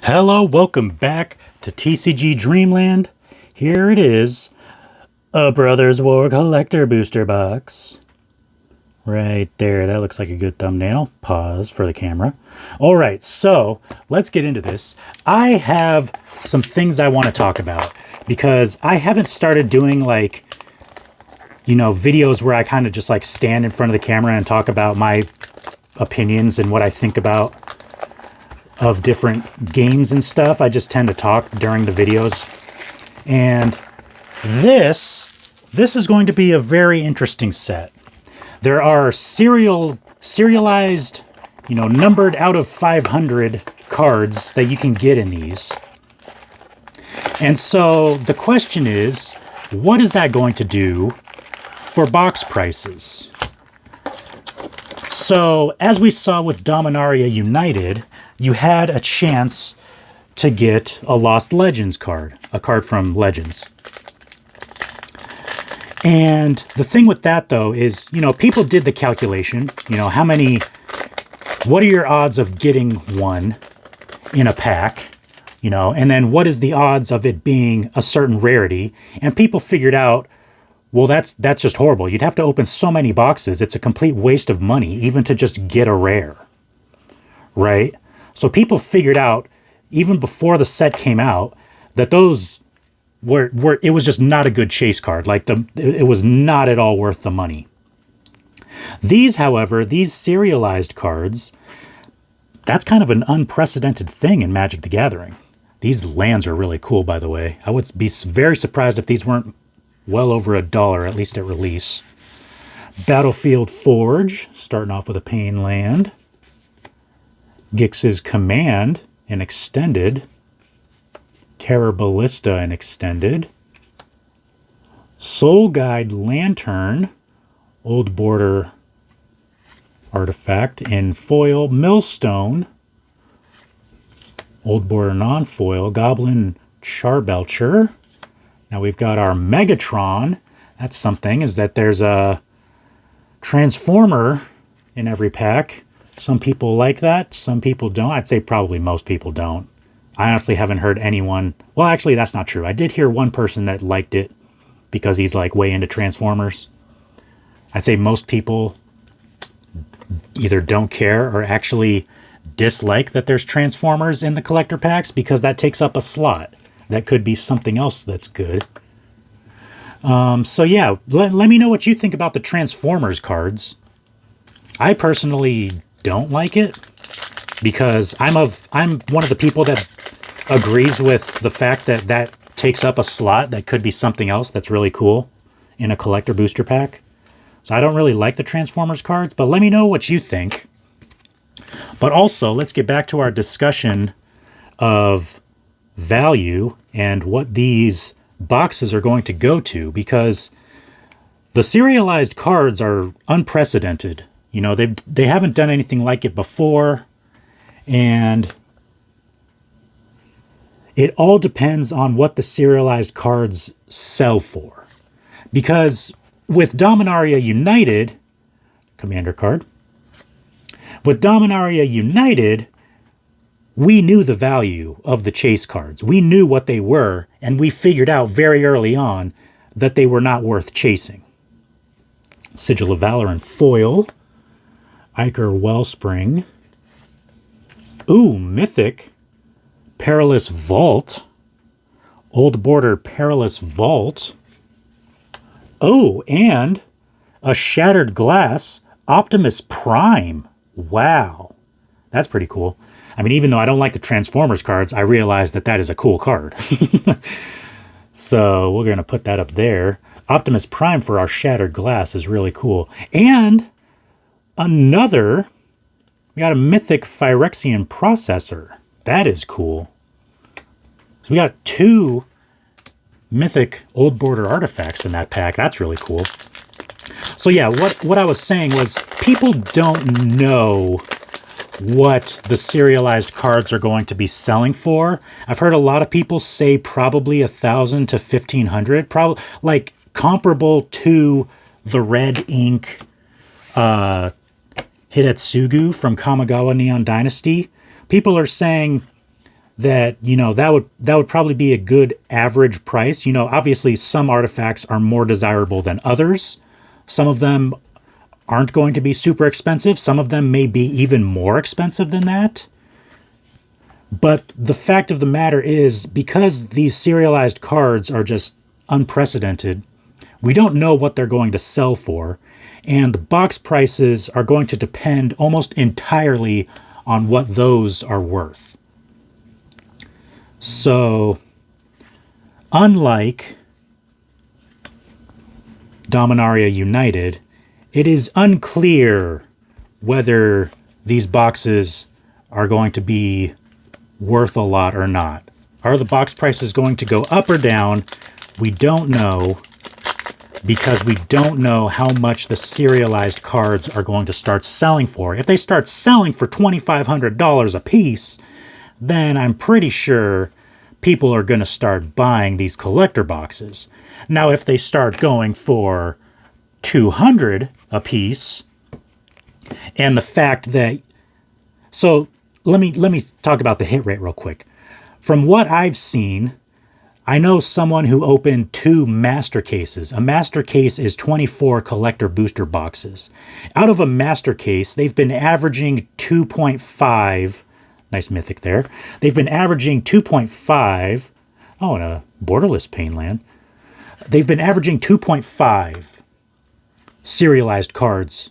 Hello, welcome back to TCG Dreamland. Here it is, a Brothers War Collector Booster Box. Right there, that looks like a good thumbnail. Pause for the camera. All right, so let's get into this. I have some things I want to talk about because I haven't started doing videos where I kind of just like stand in front of the camera and talk about my opinions and what I think about of different games and stuff. I just tend to talk during the videos. And this is going to be a very interesting set. There are serialized, numbered out of 500 cards that you can get in these. And so the question is, what is that going to do for box prices? So as we saw with Dominaria United, you had a chance to get a Lost Legends card, a card from Legends. And the thing with that, though, is, people did the calculation, what are your odds of getting one in a pack, and then what is the odds of it being a certain rarity? And people figured out, well, that's just horrible. You'd have to open so many boxes. It's a complete waste of money, even to just get a rare, right? So people figured out, even before the set came out, that those it was just not a good chase card. It was not at all worth the money. These, however, these serialized cards, that's kind of an unprecedented thing in Magic the Gathering. These lands are really cool, by the way. I would be very surprised if these weren't well over $1, at least at release. Battlefield Forge, starting off with a Pain land. Gix's Command, an extended. Terror Ballista, an extended. Soul Guide Lantern, Old Border artifact in foil. Millstone, Old Border non-foil. Goblin Charbelcher. Now we've got our Megatron. That's something, is that there's a Transformer in every pack. Some people like that, some people don't. I'd say probably most people don't. I honestly haven't heard anyone. Well, actually, that's not true. I did hear one person that liked it because he's like way into Transformers. I'd say most people either don't care or actually dislike that there's Transformers in the collector packs because that takes up a slot. That could be something else that's good. So yeah, let me know what you think about the Transformers cards. I personally don't like it because I'm one of the people that agrees with the fact that that takes up a slot that could be something else that's really cool in a collector booster pack. So I don't really like the Transformers cards, but let me know what you think. But also, let's get back to our discussion of value and what these boxes are going to go to, because the serialized cards are unprecedented. They haven't done anything like it before, and it all depends on what the serialized cards sell for. Because with Dominaria United, Commander card, with Dominaria United, we knew the value of the chase cards. We knew what they were, and we figured out very early on that they were not worth chasing. Sigil of Valor in foil. Ichor Wellspring. Ooh, Mythic. Perilous Vault. Old Border Perilous Vault. Oh, and a Shattered Glass Optimus Prime. Wow. That's pretty cool. I mean, even though I don't like the Transformers cards, I realize that that is a cool card. So we're going to put that up there. Optimus Prime for our Shattered Glass is really cool. And we got a Mythic Phyrexian Processor. That is cool. So we got 2 Mythic Old Border artifacts in that pack. That's really cool. So yeah, what I was saying was people don't know what the serialized cards are going to be selling for. I've heard a lot of people say probably $1,000 to $1,500, probably like comparable to the red ink Hidetsugu from Kamigawa Neon Dynasty. People are saying that, you know, that would probably be a good average price. You know, obviously some artifacts are more desirable than others. Some of them aren't going to be super expensive. Some of them may be even more expensive than that. But the fact of the matter is, because these serialized cards are just unprecedented, we don't know what they're going to sell for, and the box prices are going to depend almost entirely on what those are worth. So, unlike Dominaria United, it is unclear whether these boxes are going to be worth a lot or not. Are the box prices going to go up or down? We don't know, because we don't know how much the serialized cards are going to start selling for. If they start selling for $2,500 a piece, then I'm pretty sure people are going to start buying these collector boxes. Now, if they start going for $200 a piece, and the fact that, so let me talk about the hit rate real quick. From what I've seen, I know someone who opened 2 master cases. A master case is 24 collector booster boxes. Out of a master case, they've been averaging 2.5. Nice mythic there. They've been averaging 2.5. Oh, and a borderless Painland. They've been averaging 2.5 serialized cards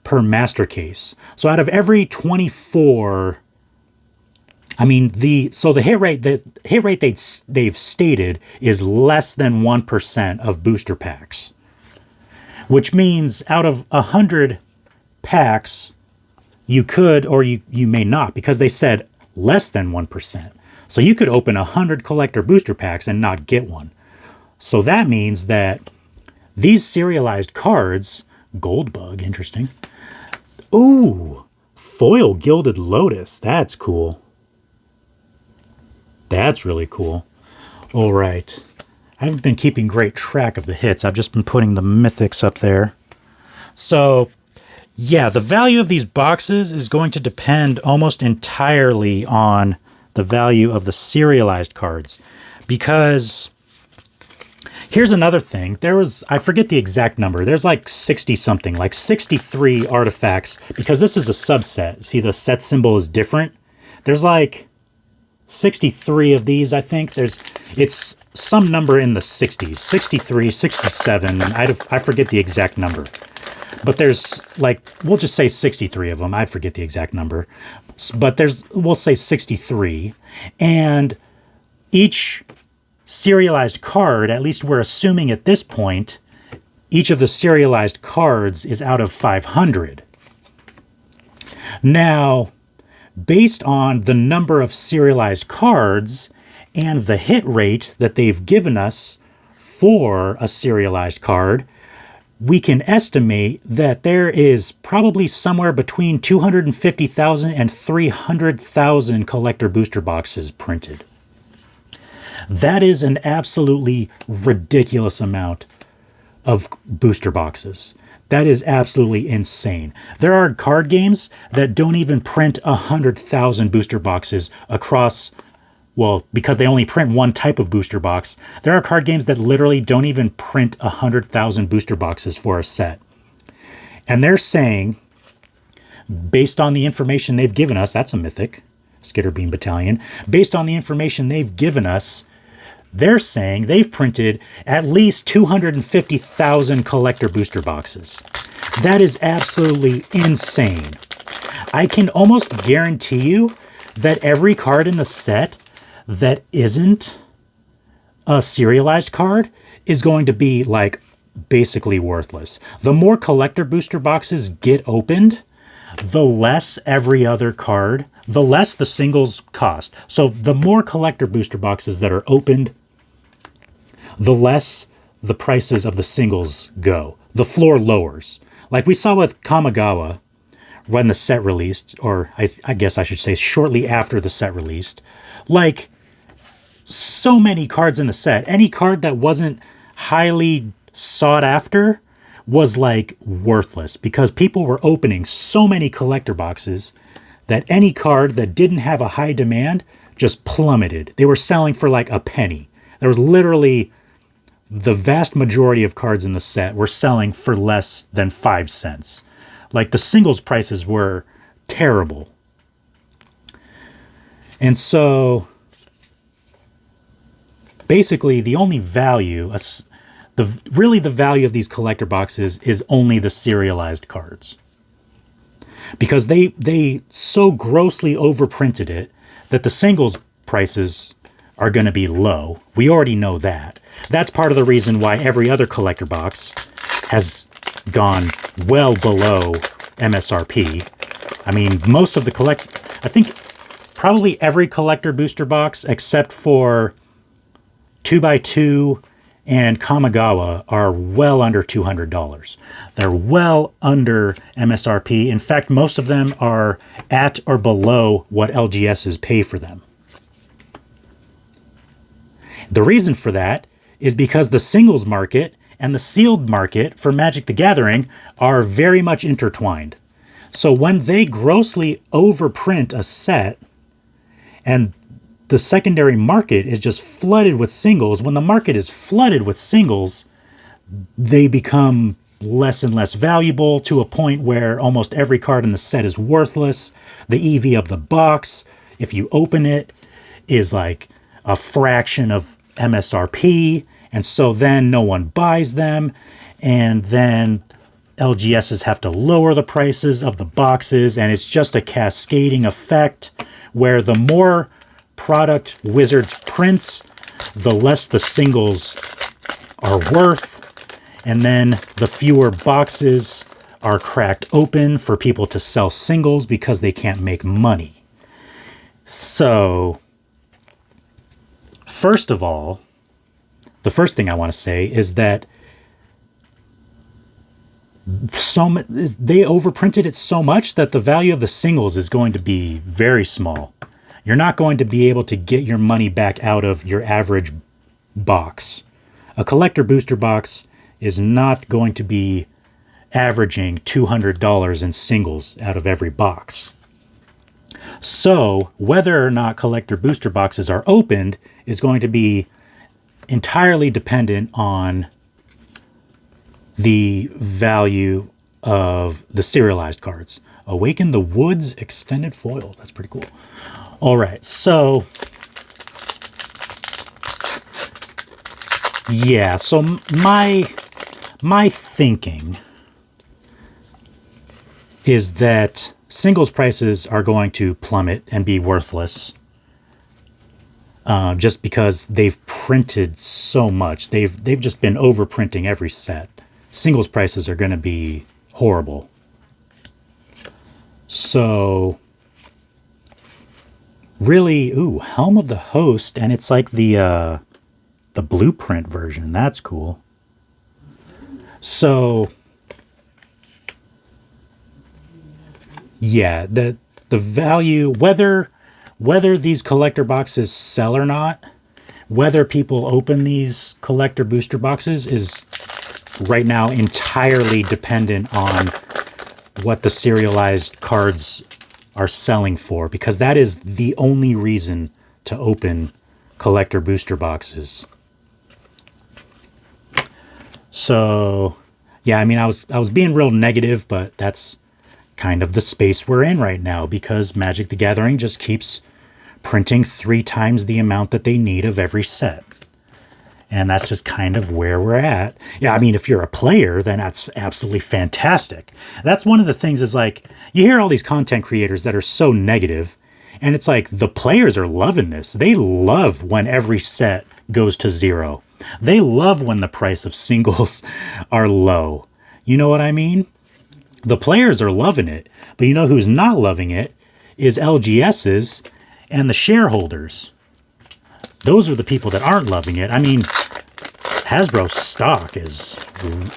per master case. So out of every 24, I mean, the hit rate they've stated is less than 1% of booster packs, which means out of 100 packs, you could, or you may not, because they said less than 1%. So you could open 100 collector booster packs and not get one. So that means that these serialized cards, Goldbug, interesting. Ooh, foil Gilded Lotus. That's cool. That's really cool. All right. I haven't been keeping great track of the hits. I've just been putting the mythics up there. So, yeah, the value of these boxes is going to depend almost entirely on the value of the serialized cards. Because here's another thing. I forget the exact number. There's like 60 something, like 63 artifacts, because this is a subset. See, the set symbol is different. There's like 63 of these, I think. It's some number in the 60s, 63, 67. I forget the exact number. But there's like, we'll just say 63 of them. I forget the exact number. But we'll say 63. And each serialized card, at least we're assuming at this point, each of the serialized cards is out of 500. Now, based on the number of serialized cards and the hit rate that they've given us for a serialized card, we can estimate that there is probably somewhere between 250,000 and 300,000 collector booster boxes printed. That is an absolutely ridiculous amount of booster boxes. That is absolutely insane. There are card games that don't even print 100,000 booster boxes across, well, because they only print one type of booster box. There are card games that literally don't even print 100,000 booster boxes for a set. And they're saying, based on the information they've given us, that's a mythic, Skitterbean Battalion, based on the information they've given us, they're saying they've printed at least 250,000 collector booster boxes. That is absolutely insane. I can almost guarantee you that every card in the set that isn't a serialized card is going to be like basically worthless. The more collector booster boxes get opened, the less every other card, the less the singles cost. So the more collector booster boxes that are opened, the less the prices of the singles go. The floor lowers. Like we saw with Kamigawa when the set released, or I guess I should say shortly after the set released. Like, so many cards in the set. Any card that wasn't highly sought after was like worthless, because people were opening so many collector boxes that any card that didn't have a high demand just plummeted. They were selling for like a penny. There was literally the vast majority of cards in the set were selling for less than 5 cents. Like the singles prices were terrible. And so basically the only value, really the value of these collector boxes is only the serialized cards. Because they so grossly overprinted it that the singles prices are going to be low. We already know that. That's part of the reason why every other collector box has gone well below MSRP. I mean, most of the I think probably every collector booster box except for 2x2 and Kamigawa are well under $200. They're well under MSRP. In fact, most of them are at or below what LGSs pay for them. The reason for that is because the singles market and the sealed market for Magic the Gathering are very much intertwined. So when they grossly overprint a set and the secondary market is just flooded with singles, when the market is flooded with singles, they become less and less valuable to a point where almost every card in the set is worthless. The EV of the box, if you open it, is like a fraction of MSRP, and so then no one buys them, and then LGSs have to lower the prices of the boxes, and it's just a cascading effect where the more product Wizards prints, the less the singles are worth, and then the fewer boxes are cracked open for people to sell singles because they can't make money. So, first of all, the first thing I want to say is that they overprinted it so much that the value of the singles is going to be very small. You're not going to be able to get your money back out of your average box. A collector booster box is not going to be averaging $200 in singles out of every box. So whether or not collector booster boxes are opened is going to be entirely dependent on the value of the serialized cards. Awaken the Woods extended foil. That's pretty cool. All right, so yeah, so my thinking is that singles prices are going to plummet and be worthless, just because they've printed so much. They've just been overprinting every set. Singles prices are going to be horrible. So really, Helm of the Host, and it's like the blueprint version. That's cool. So yeah, the value, whether these collector boxes sell or not, whether people open these collector booster boxes is right now entirely dependent on what the serialized cards are selling for, because that is the only reason to open collector booster boxes. So yeah, I mean, I was being real negative, but that's kind of the space we're in right now, because Magic the Gathering just keeps printing 3 times the amount that they need of every set. And that's just kind of where we're at. Yeah, I mean, if you're a player, then that's absolutely fantastic. That's one of the things is like, you hear all these content creators that are so negative, and it's like the players are loving this. They love when every set goes to 0. They love when the price of singles are low. You know what I mean? The players are loving it. But you know who's not loving it is LGSs and the shareholders. Those are the people that aren't loving it. I mean, Hasbro stock is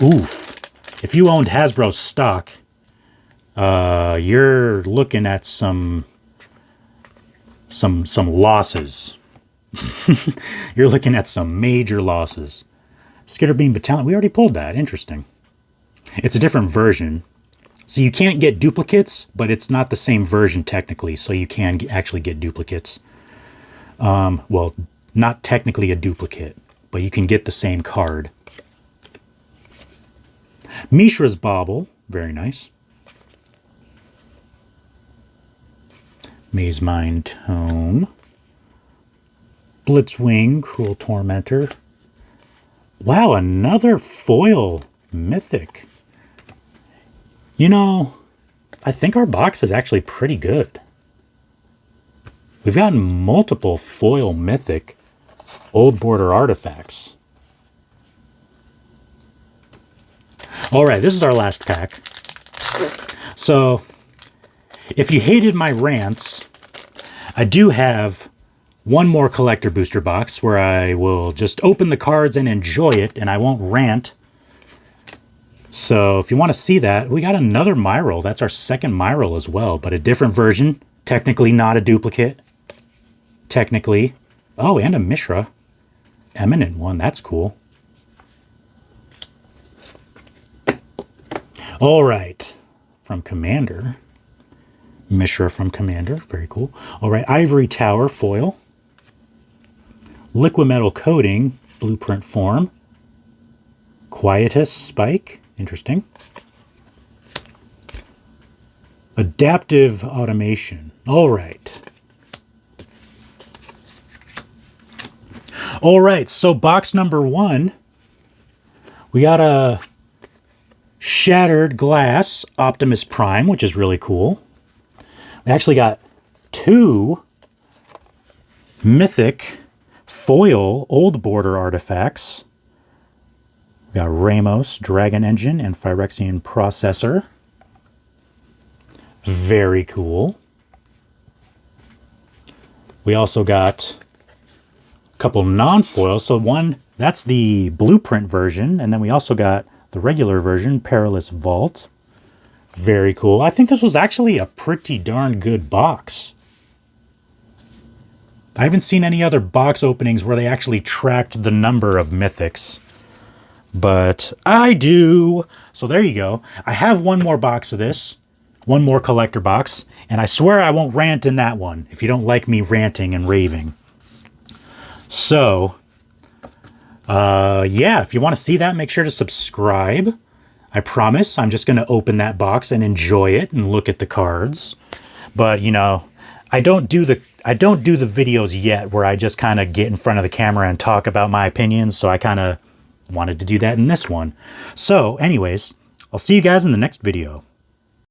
oof. If you owned Hasbro stock, you're looking at some losses. You're looking at some major losses. Skitterbeam Battalion, we already pulled that. Interesting. It's a different version. So you can't get duplicates, but it's not the same version technically, so you can actually get duplicates. Well, not technically a duplicate, but you can get the same card. Mishra's Bauble, very nice. Maze Mind Tome. Blitzwing, Cruel Tormentor. Wow, another foil mythic. You know, I think our box is actually pretty good. We've gotten multiple foil mythic old border artifacts. All right, this is our last pack. So, if you hated my rants, I do have one more collector booster box where I will just open the cards and enjoy it, and I won't rant. So if you want to see that, we got another Myral. That's our second Myral as well, but a different version. Technically not a duplicate. Technically. Oh, and a Mishra. Eminent one. That's cool. All right. From Commander. Mishra from Commander. Very cool. All right. Ivory Tower foil. Liquid Metal Coating, blueprint form. Quietus Spike, interesting. Adaptive Automation, all right. All right, so box number 1, we got a Shattered Glass Optimus Prime, which is really cool. We actually got 2 Mythic foil old border artifacts. We got Ramos, Dragon Engine, and Phyrexian Processor. Very cool. We also got a couple non-foils. So one, that's the blueprint version, and then we also got the regular version, Perilous Vault. Very cool. I think this was actually a pretty darn good box. I haven't seen any other box openings where they actually tracked the number of mythics. But I do. So there you go. I have one more box of this. One more collector box. And I swear I won't rant in that one if you don't like me ranting and raving. So, yeah, if you want to see that, make sure to subscribe. I promise I'm just going to open that box and enjoy it and look at the cards. But, you know, I don't do the videos yet where I just kind of get in front of the camera and talk about my opinions, so I kind of wanted to do that in this one. So anyways, I'll see you guys in the next video.